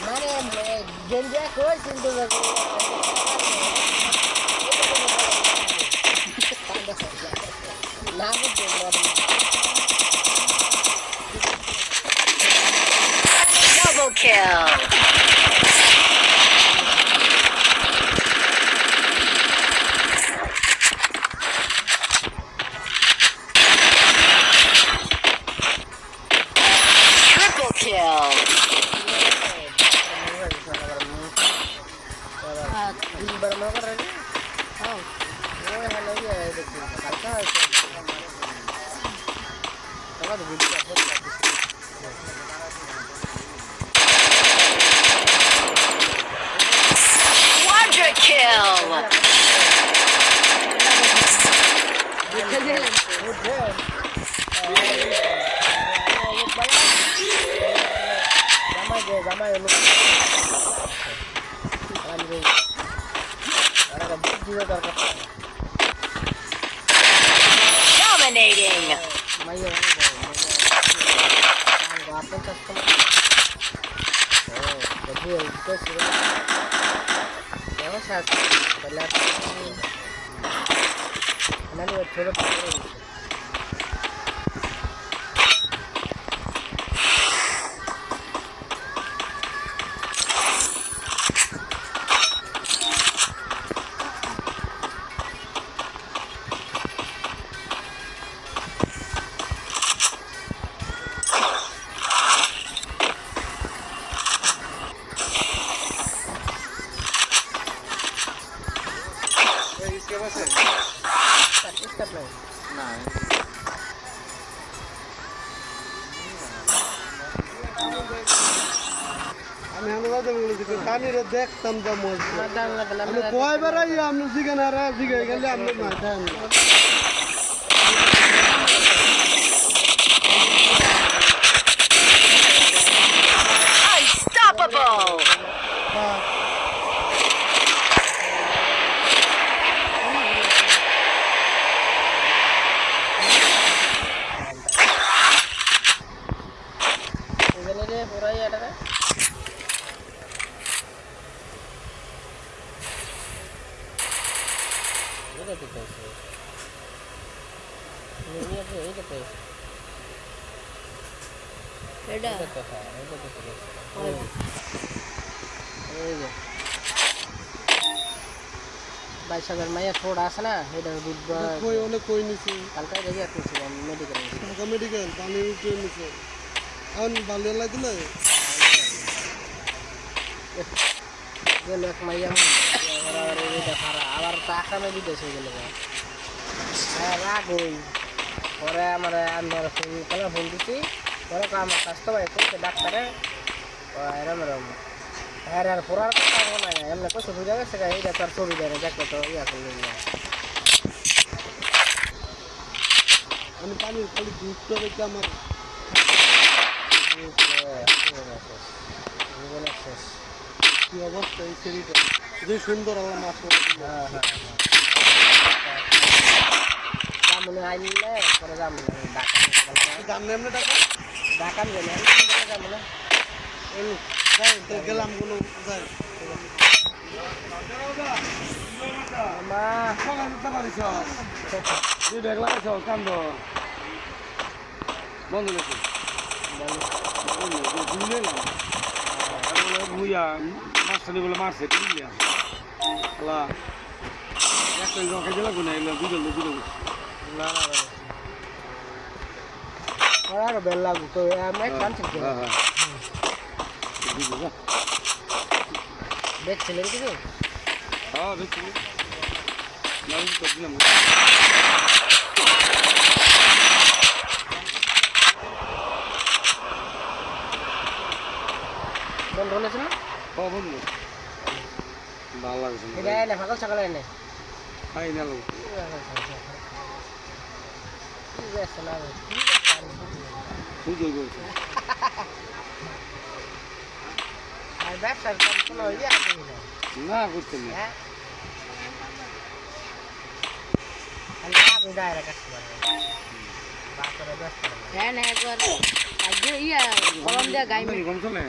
মানে গেঞ্জা কই কিন্তু না বুঝতে Double kill. Triple kill. Quadra kill. Dominating. আমি দেখতাম তো কয়বার আপনি জিগান আর জিগাই গেলে আপনি মাথায় Unstoppable. বাইশ হাজার মাইয়া ছোট আছে না এটা কই অনেক কই নিছি কালকে দেখি আর কিছু মেডিকেল মেডিকেল পানি উঠে নিছে এখন বালি লাই দিলে গেল এক মাইয়া আবার টাকা মেবি দেশে গেলে হ্যাঁ রাগ ওই পরে আমার আমার ফোন কলে ফোন দিচ্ছি পরে আমার স্বাস্থ্য ভাই কইছে ডাক্তারে এরম এরম হ্যাঁ আর পড়ার কথা মনে হয় এমনি কইছে বুঝা গেছে এইটা তো আর ছবি দেয় না দেখলে তো ইয়া করলে আমি পানির খালি দুধটা দেখে আমার কি অবস্থা এই শরীরটা যে সুন্দর আল্লাহ মাছ হ্যাঁ হ্যাঁ জামুনে আইলে পরে জামুনে জানলে এমনি টাকা ডাকান গেলে জামুনে যাই গেলাম কোনো যাই মা ব্যাগ লাগাইছ কান্দ বন্ধ গেছে ভুইয়া মাছটা বলে মারছে বুঝলিয়া একটা খেতে লাগবে না এগুলো দুজন না আর বেল লাগু তো আমি কানছি দেখছিলেন কিছু হ্যাঁ দেখছি দিলাম আছে না বন্ধু ভালো লাগছে এটা এনে ফাঁকা সকালে এনে খাই না লোক কি বেশ না বুঝতে গেছে আর ব্যবসার কোনো ইয়ে আছে না না করতে না হ্যাঁ আল্লাহ বিদায় কাস্টমার বাসরে ব্যস্ত হ্যাঁ না একবার আজকে ইয়া কলম দিয়া গাই কম চলে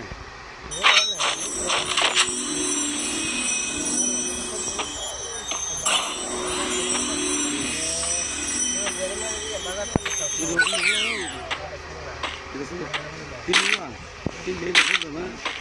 তিন তিন